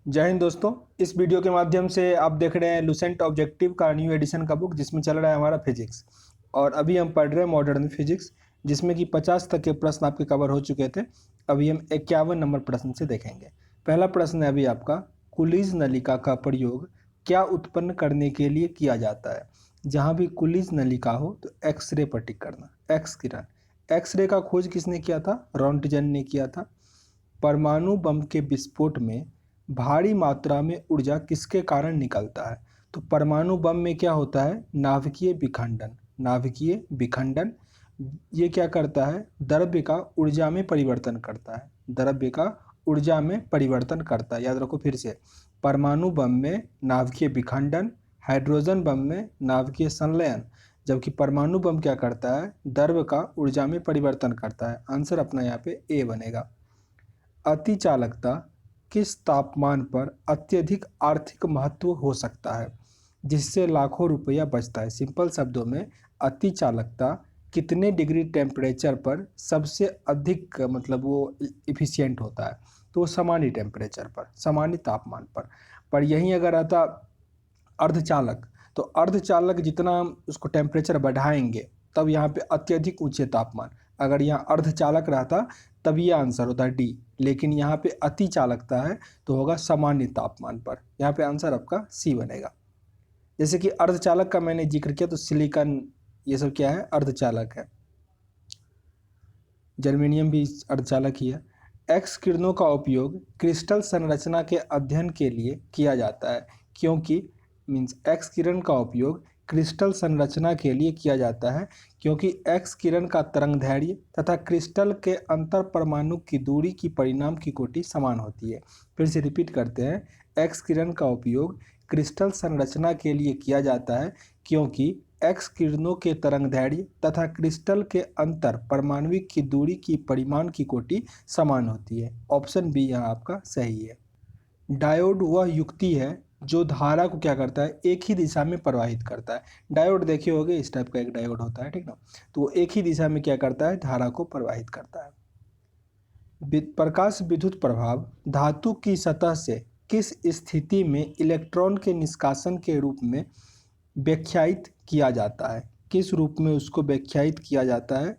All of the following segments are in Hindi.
जय हिंद दोस्तों। इस वीडियो के माध्यम से आप देख रहे हैं लुसेंट ऑब्जेक्टिव का न्यू एडिशन का बुक जिसमें चल रहा है हमारा फिजिक्स। और अभी हम पढ़ रहे हैं मॉडर्न फिजिक्स जिसमें कि 50 तक के प्रश्न आपके कवर हो चुके थे। अभी हम 51 नंबर प्रश्न से देखेंगे। पहला प्रश्न है अभी आपका, कुलीज नलिका का प्रयोग क्या उत्पन्न करने के लिए किया जाता है। जहाँ भी कुलीज नलिका हो तो एक्सरे पर टिक करना। एक्स किरण, एक्सरे का खोज किसने किया था? रॉन्टजन ने किया था। परमाणु बम के विस्फोट में भारी मात्रा में ऊर्जा किसके कारण निकलता है? तो परमाणु बम में क्या होता है? नाभिकीय विखंडन। नाभिकीय विखंडन ये क्या करता है? द्रव्य का ऊर्जा में परिवर्तन करता है। द्रव्य का ऊर्जा में परिवर्तन करता है। याद रखो फिर से, परमाणु बम में नाभिकीय विखंडन, हाइड्रोजन बम में नाभिकीय संलयन, जबकि परमाणु बम क्या करता है? द्रव्य का ऊर्जा में परिवर्तन करता है। आंसर अपना यहाँ पे ए बनेगा। अतिचालकता किस तापमान पर अत्यधिक आर्थिक महत्व हो सकता है जिससे लाखों रुपया बचता है? सिंपल शब्दों में, अतिचालकता कितने डिग्री टेम्परेचर पर सबसे अधिक मतलब वो इफिशियंट होता है? तो वो सामान्य टेम्परेचर पर, सामान्य तापमान पर यहीं अगर आता अर्धचालक, तो अर्धचालक जितना हम उसको टेम्परेचर बढ़ाएंगे तब यहाँ पे अत्यधिक ऊंचे तापमान। अगर यहाँ अर्धचालक रहता तब ये आंसर होता है डी, लेकिन यहाँ पे अति चालकता है तो होगा सामान्य तापमान पर। यहाँ पे आंसर आपका सी बनेगा। जैसे कि अर्धचालक का मैंने जिक्र किया तो सिलिकॉन ये सब क्या है? अर्धचालक है। जर्मेनियम भी अर्धचालक ही है। एक्स किरणों का उपयोग क्रिस्टल संरचना के अध्ययन के लिए किया जाता है क्योंकि मीन्स एक्स किरण का उपयोग क्रिस्टल संरचना के लिए किया जाता है क्योंकि एक्स किरण का तरंगदैर्घ्य तथा क्रिस्टल के अंतर परमाणु की दूरी की परिमाण की कोटि समान होती है। फिर से रिपीट करते हैं, एक्स किरण का उपयोग क्रिस्टल संरचना के लिए किया जाता है क्योंकि एक्स किरणों के तरंगदैर्घ्य तथा क्रिस्टल के अंतर परमाणविक की दूरी की परिमाण की कोटि समान होती है। ऑप्शन बी यहाँ आपका सही है। डायोड वह युक्ति है जो धारा को क्या करता है? एक ही दिशा में प्रवाहित करता है। डायोड देखे होंगे, इस टाइप का एक डायोड होता है, ठीक ना। तो वो एक ही दिशा में क्या करता है? धारा को प्रवाहित करता है। प्रकाश विद्युत प्रभाव धातु की सतह से किस स्थिति में इलेक्ट्रॉन के निष्कासन के रूप में व्याख्यायित किया जाता है? किस रूप में उसको व्याख्यायित किया जाता है?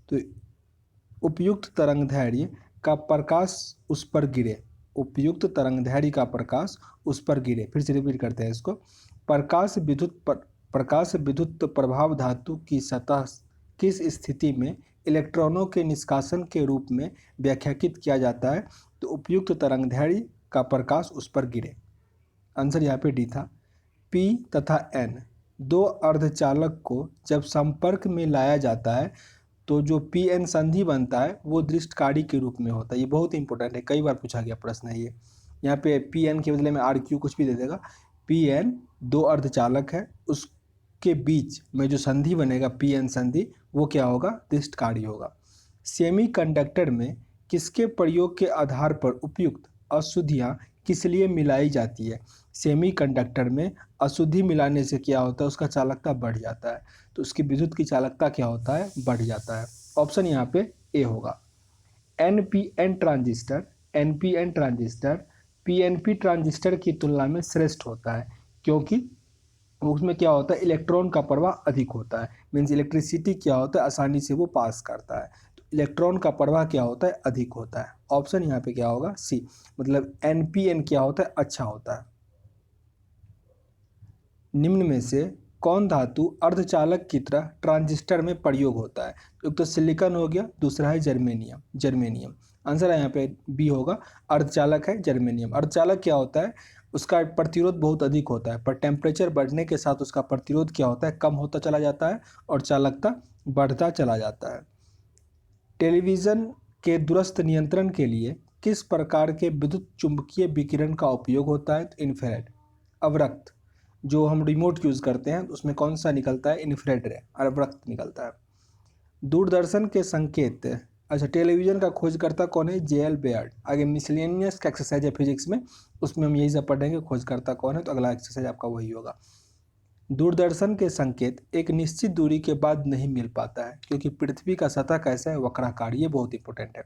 तो उपयुक्त तरंगदैर्घ्य का प्रकाश उस पर गिरे। उपयुक्त तरंगदैर्घ्य का प्रकाश उस पर गिरे। फिर से रिपीट करते हैं इसको। प्रकाश विद्युत प्रभाव धातु की सतह किस स्थिति में इलेक्ट्रॉनों के निष्कासन के रूप में व्याख्यायित किया जाता है? तो उपयुक्त तरंगदैर्घ्य का प्रकाश उस पर गिरे। आंसर यहाँ पे डी था। पी तथा एन दो अर्धचालक को जब संपर्क में लाया जाता है तो जो पी एन संधि बनता है वो दृष्टकारी के रूप में होता है। ये बहुत इंपॉर्टेंट है, कई बार पूछा गया प्रश्न है ये। यहाँ पे पी एन के बदले में आर क्यू कुछ भी दे देगा। पी एन दो अर्धचालक है, उसके बीच में जो संधि बनेगा पी एन संधि वो क्या होगा? दृष्टकारी होगा। सेमीकंडक्टर में किसके प्रयोग के आधार पर उपयुक्त अशुद्धियाँ किस लिए मिलाई जाती है? सेमीकंडक्टर में अशुद्धि मिलाने से क्या होता है? उसका चालकता बढ़ जाता है, तो उसकी विद्युत की चालकता क्या होता है? बढ़ जाता है। ऑप्शन यहाँ पे ए होगा। NPN transistor, NPN transistor PNP transistor की तुलना में श्रेष्ठ होता है क्योंकि उसमें क्या होता है? इलेक्ट्रॉन का प्रवाह अधिक होता है। मीन्स इलेक्ट्रिसिटी क्या होता है? आसानी से वो पास करता है, तो इलेक्ट्रॉन का प्रवाह क्या होता है? अधिक होता है। ऑप्शन यहाँ पे क्या होगा? सी, मतलब एनपीएन क्या होता है? अच्छा होता है। निम्न में से कौन धातु अर्धचालक की तरह ट्रांजिस्टर में प्रयोग होता है? एक तो सिलिकॉन हो गया, दूसरा है जर्मेनियम। जर्मेनियम आंसर है यहाँ पे बी होगा। अर्धचालक है जर्मेनियम। अर्धचालक क्या होता है? उसका प्रतिरोध बहुत अधिक होता है, पर टेम्परेचर बढ़ने के साथ उसका प्रतिरोध क्या होता है? कम होता चला जाता है और चालकता बढ़ता चला जाता है। टेलीविज़न के दूरस्थ नियंत्रण के लिए किस प्रकार के विद्युत चुम्बकीय विकिरण का उपयोग होता है? तो इन्फ्रारेड, अवरक्त। जो हम रिमोट यूज़ करते हैं उसमें कौन सा निकलता है? इन्फ्रारेड रे, अवरक्त निकलता है। दूरदर्शन के संकेत, अच्छा टेलीविज़न का खोजकर्ता कौन है? जे.एल. बेयर्ड। आगे मिसलेनियस का एक्सरसाइज है फिजिक्स में, उसमें हम यही सब पढ़ेंगे खोजकर्ता कौन है, तो अगला एक्सरसाइज आपका वही होगा। दूरदर्शन के संकेत एक निश्चित दूरी के बाद नहीं मिल पाता है क्योंकि पृथ्वी का सतह कैसा है? वक्राकार। ये बहुत इंपॉर्टेंट है।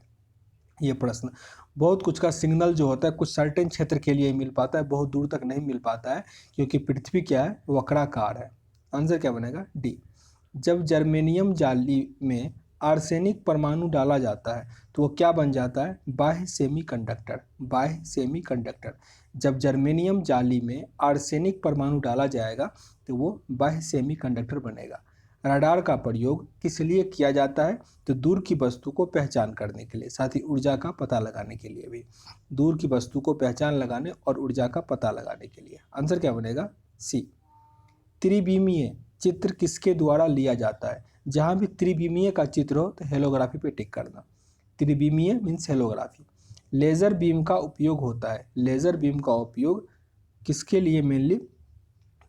ये प्रश्न, बहुत कुछ का सिग्नल जो होता है कुछ सर्टेन क्षेत्र के लिए ही मिल पाता है, बहुत दूर तक नहीं मिल पाता है, क्योंकि पृथ्वी क्या है, वक्राकार है। आंसर क्या बनेगा, डी। जब जर्मेनियम जाली में आर्सेनिक परमाणु डाला जाता है तो वो क्या बन जाता है, बाह्य सेमीकंडक्टर। बाह्य सेमीकंडक्टर, जब जर्मेनियम जाली में आर्सेनिक परमाणु डाला जाएगा तो वो बाह्य सेमीकंडक्टर बनेगा। रडार का प्रयोग किस लिए किया जाता है, तो दूर की वस्तु को पहचान करने के लिए, साथ ही ऊर्जा का पता लगाने के लिए भी। दूर की वस्तु को पहचान लगाने और ऊर्जा का पता लगाने के लिए। आंसर क्या बनेगा, सी। त्रिविमीय चित्र किसके द्वारा लिया जाता है, जहां भी त्रिविमीय का चित्र हो तो हेलोग्राफी पे टिक करना। त्रिविमीय मीन्स हेलोग्राफी। लेजर बीम का उपयोग होता है, लेजर बीम का उपयोग किसके लिए मेनली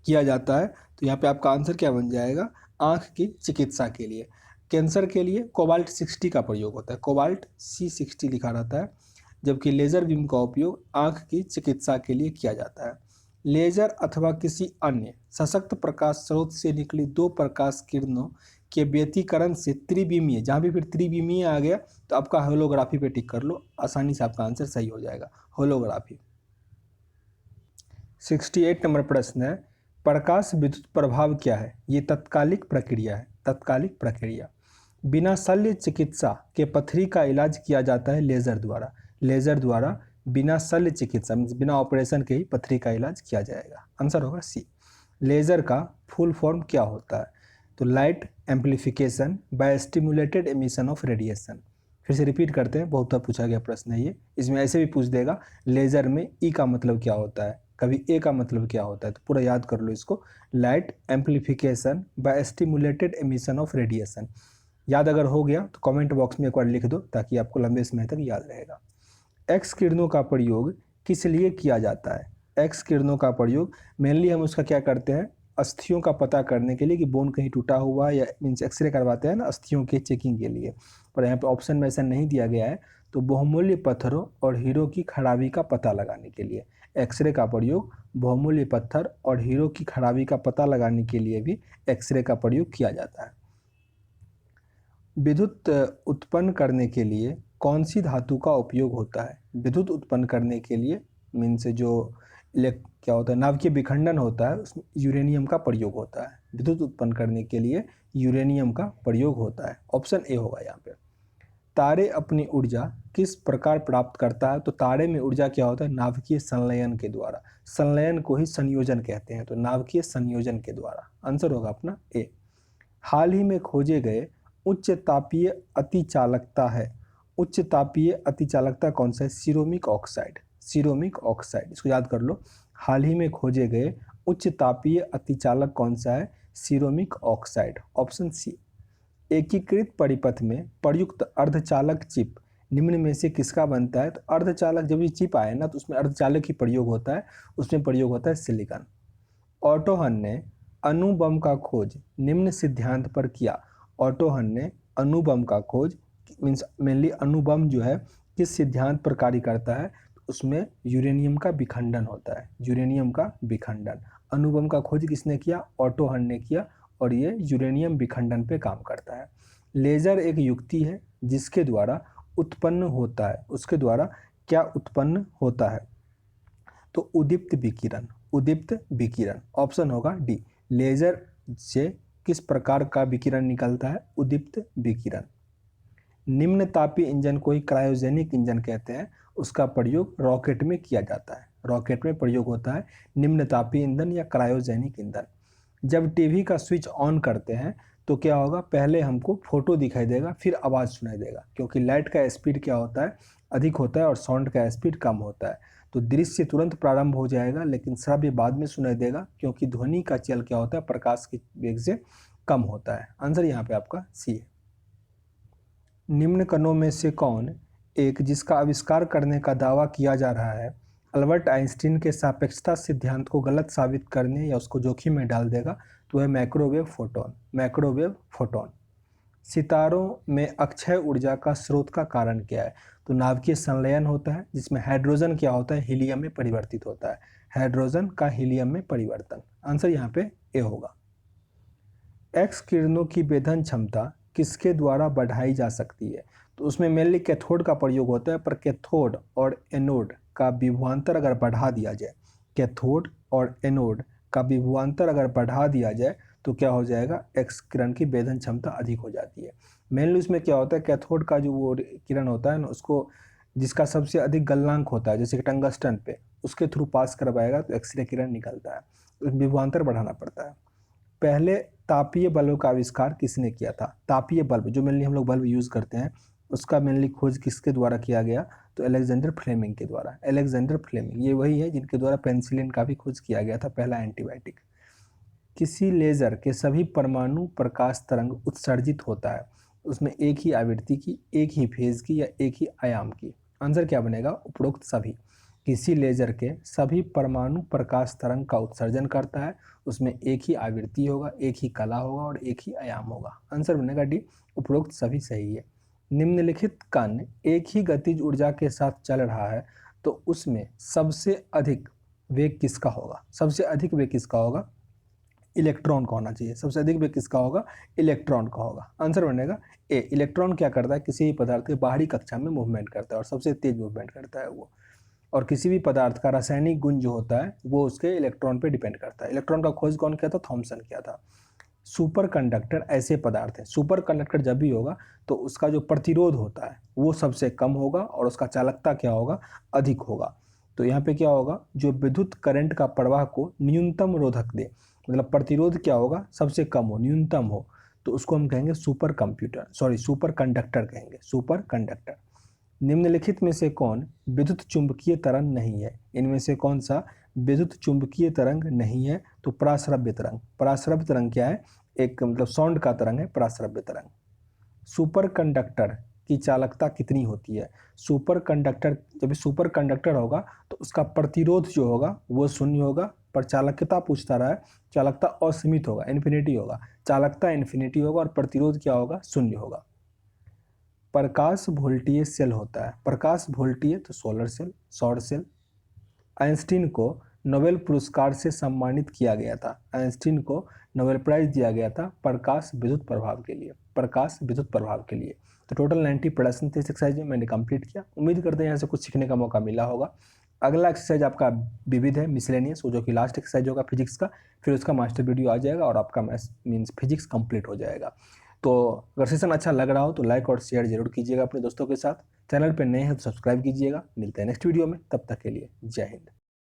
किया जाता है, तो यहाँ पे आपका आंसर क्या बन जाएगा, आंख की चिकित्सा के लिए। कैंसर के लिए कोबाल्ट 60 का प्रयोग होता है, कोबाल्ट C60 लिखा रहता है, जबकि लेजर बीम का उपयोग आंख की चिकित्सा के लिए किया जाता है। लेजर अथवा किसी अन्य सशक्त प्रकाश स्रोत से निकली दो प्रकाश किरणों के व्यतिकरण से त्रिविमीय, जहाँ भी फिर त्रिविमीय आ गया तो आपका होलोग्राफी पे टिक कर लो, आसानी से आपका आंसर सही हो जाएगा, होलोग्राफी। 68 नंबर प्रश्न है, प्रकाश विद्युत प्रभाव क्या है, ये तत्कालिक प्रक्रिया है, तत्कालिक प्रक्रिया। बिना शल्य चिकित्सा के पथरी का इलाज किया जाता है लेजर द्वारा, लेजर द्वारा बिना शल्य चिकित्सा बिना ऑपरेशन के ही पथरी का इलाज किया जाएगा। आंसर होगा सी। लेजर का फुल फॉर्म क्या होता है, तो light amplification by stimulated emission of radiation. फिर से रिपीट करते हैं, बहुत बार पूछा गया प्रश्न है ये, इसमें ऐसे भी पूछ देगा लेजर में ई का मतलब क्या होता है, कभी ए का मतलब क्या होता है, तो पूरा याद कर लो इसको। Light amplification by stimulated emission of radiation. याद अगर हो गया तो कमेंट बॉक्स में एक बार लिख दो ताकि आपको लंबे समय तक याद रहेगा। एक्स किरणों का प्रयोग किस लिए किया जाता है, एक्स किरणों का प्रयोग मेनली हम उसका क्या करते हैं, अस्थियों का पता करने के लिए कि बोन कहीं टूटा हुआ या मीन्स एक्सरे करवाते हैं ना अस्थियों के चेकिंग के लिए, पर यहाँ पे ऑप्शन में ऐसा नहीं दिया गया है, तो बहुमूल्य पत्थरों और हीरो की खराबी का पता लगाने के लिए एक्सरे का प्रयोग, बहुमूल्य पत्थर और हीरो की खराबी का पता लगाने के लिए भी एक्सरे का प्रयोग किया जाता है। विद्युत उत्पन्न करने के लिए कौन सी धातु का उपयोग होता है, विद्युत उत्पन्न करने के लिए मीन्स जो क्या होता है, नाभिकीय विखंडन होता है उसमें यूरेनियम का प्रयोग होता है, विद्युत उत्पन्न करने के लिए यूरेनियम का प्रयोग होता है। ऑप्शन ए होगा यहाँ पे। तारे अपनी ऊर्जा किस प्रकार प्राप्त करता है, तो तारे में ऊर्जा क्या होता है, नाभिकीय संलयन के द्वारा, संलयन को ही संयोजन कहते हैं, तो नाभिकीय संयोजन के द्वारा। आंसर होगा अपना ए। हाल ही में खोजे गए उच्च तापीय अतिचालकता है, उच्च तापीय अतिचालकता कौन सा है, सिरोमिक ऑक्साइड, सिरोमिक ऑक्साइड, इसको याद कर लो। हाल ही में खोजे गए उच्च तापीय अतिचालक कौन सा है, सिरोमिक ऑक्साइड। Option C. एकीकृत परिपथ में प्रयुक्त अर्धचालक चिप निम्न में से किसका बनता है, तो अर्धचालक जब ये चिप आए ना तो उसमें अर्धचालक ही प्रयोग होता है, उसमें प्रयोग होता है सिलिकॉन। ऑटोहन ने अणुबम का खोज निम्न सिद्धांत पर किया, ऑटोहन ने अणुबम का खोज मीन्स मेनली अणुबम जो है किस सिद्धांत पर कार्य करता है, उसमें यूरेनियम का विखंडन होता है, यूरेनियम का विखंडन। अणुबम का खोज किसने किया, ऑटोहन ने किया, और ये यूरेनियम विखंडन पे काम करता है। लेजर एक युक्ति है जिसके द्वारा उत्पन्न होता है, उसके द्वारा क्या उत्पन्न होता है, तो उद्दीप्त विकिरण, उद्दीप्त विकिरण। ऑप्शन होगा डी। लेजर से किस प्रकार का विकिरण निकलता है, उद्दीप्त विकिरण। निम्न तापीय इंजन को ही क्रायोजेनिक इंजन कहते हैं, उसका प्रयोग रॉकेट में किया जाता है, रॉकेट में प्रयोग होता है निम्न तापीय ईंधन या क्रायोजेनिक ईंधन। जब टीवी का स्विच ऑन करते हैं तो क्या होगा, पहले हमको फोटो दिखाई देगा फिर आवाज़ सुनाई देगा, क्योंकि लाइट का स्पीड क्या होता है, अधिक होता है और साउंड का स्पीड कम होता है, तो दृश्य तुरंत प्रारंभ हो जाएगा लेकिन श्रव्य बाद में सुनाई देगा, क्योंकि ध्वनि का चल क्या होता है, प्रकाश के वेग से कम होता है। आंसर यहाँ पे आपका सी है। निम्न कणों में से कौन एक जिसका आविष्कार करने का दावा किया जा रहा है अल्बर्ट आइंस्टीन के सापेक्षता सिद्धांत को गलत साबित करने या उसको जोखिम में डाल देगा, तो है माइक्रोवेव फोटोन, माइक्रोवेव फोटोन। सितारों में अक्षय ऊर्जा का स्रोत का कारण क्या है, तो नाभिकीय संलयन होता है जिसमें हाइड्रोजन क्या होता है, हीलियम में परिवर्तित होता है, हाइड्रोजन का हीलियम में परिवर्तन। आंसर यहाँ पे ए होगा। एक्स किरणों की वेधन क्षमता किसके द्वारा बढ़ाई जा सकती है, तो उसमें मेनली कैथोड का प्रयोग होता है, पर कैथोड और एनोड का विभवांतर अगर बढ़ा दिया जाए, कैथोड और एनोड का विभवांतर अगर बढ़ा दिया जाए तो क्या हो जाएगा, एक्स किरण की वेधन क्षमता अधिक हो जाती है। मेनली उसमें क्या होता है, कैथोड का जो वो किरण होता है ना, उसको जिसका सबसे अधिक गलनांक होता है, जैसे कि टंगस्टन पे, उसके थ्रू पास करवाएगा तो एक्सरे किरण निकलता है, तो विभवांतर बढ़ाना पड़ता है। पहले तापीय बल्ब का आविष्कार किसने किया था? तापीय बल्ब जो मेनली हम लोग बल्ब यूज़ करते हैं, उसका मेनली खोज किसके द्वारा किया गया? तो अलेक्जेंडर फ्लेमिंग के द्वारा। अलेक्जेंडर फ्लेमिंग ये वही है जिनके द्वारा पेनिसिलिन का भी खोज किया गया था, पहला एंटीबायोटिक। किसी लेज़र के सभी परमाणु प्रकाश तरंग उत्सर्जित होता है, उसमें एक ही आवृत्ति की, एक ही फेज की या एक ही आयाम की? आंसर क्या बनेगा? उपरोक्त सभी। किसी लेज़र के सभी परमाणु प्रकाश तरंग का उत्सर्जन करता है, उसमें एक ही आवृत्ति होगा, एक ही कला होगा और एक ही आयाम होगा। आंसर बनेगा डी, उपरोक्त सभी सही है। निम्नलिखित कण एक ही गतिज ऊर्जा के साथ चल रहा है तो उसमें सबसे अधिक वेग किसका होगा? सबसे अधिक वेग किसका होगा? इलेक्ट्रॉन का होना चाहिए। सबसे अधिक वेग किसका होगा? इलेक्ट्रॉन का होगा। आंसर बनेगा ए। इलेक्ट्रॉन क्या करता है? किसी भी पदार्थ के बाहरी कक्षा में मूवमेंट करता है और सबसे तेज मूवमेंट करता है वो। और किसी भी पदार्थ का रासायनिक गुण जो होता है वो उसके इलेक्ट्रॉन पे डिपेंड करता है। इलेक्ट्रॉन का खोज कौन किया था? थॉमसन किया था। सुपर कंडक्टर ऐसे पदार्थ हैं, सुपर कंडक्टर जब भी होगा तो उसका जो प्रतिरोध होता है वो सबसे कम होगा और उसका चालकता क्या होगा? अधिक होगा। तो यहाँ पे क्या होगा? जो विद्युत करंट का प्रवाह को न्यूनतम रोधक दे, मतलब प्रतिरोध क्या होगा? सबसे कम हो, न्यूनतम हो, तो उसको हम कहेंगे सुपर कंडक्टर कहेंगे, सुपर कंडक्टर। निम्नलिखित में से कौन विद्युत चुंबकीय तरंग नहीं है? इनमें से कौन सा विद्युत चुंबकीय तरंग नहीं है? तो पराश्रव्य तरंग। पराश्रव्य तरंग क्या है? एक मतलब साउंड का तरंग है पराश्रव्य तरंग। सुपर कंडक्टर की चालकता कितनी होती है? सुपर कंडक्टर, जब सुपर कंडक्टर होगा तो उसका प्रतिरोध जो होगा वो शून्य होगा, पर चालकता पूछता रहा है, चालकता असीमित होगा, इन्फिनिटी होगा। चालकता इन्फिनिटी होगा और प्रतिरोध क्या होगा? शून्य होगा। प्रकाश वोल्टीय सेल होता है। प्रकाश वोल्टीय तो सोलर सेल, सौर सेल। आइंस्टीन को नोबेल पुरस्कार से सम्मानित किया गया था। आइंस्टीन को नोबेल प्राइज दिया गया था प्रकाश विद्युत प्रभाव के लिए, प्रकाश विद्युत प्रभाव के लिए। तो टोटल 90 प्रश्न थे इस एक्सरसाइज में, मैंने कंप्लीट किया। उम्मीद करते हैं यहाँ से कुछ सीखने का मौका मिला होगा। अगला एक्सरसाइज आपका विविध है, मिसलेनियस, वो जो कि लास्ट एक्सरसाइज होगा फिजिक्स का, फिर उसका मास्टर वीडियो आ जाएगा और आपका मीन्स फिजिक्स कंप्लीट हो जाएगा। तो अगर सेशन अच्छा लग रहा हो तो लाइक और शेयर जरूर कीजिएगा अपने दोस्तों के साथ। चैनल पर नए हैं तो सब्सक्राइब कीजिएगा। मिलते हैं नेक्स्ट वीडियो में, तब तक के लिए जय हिंद।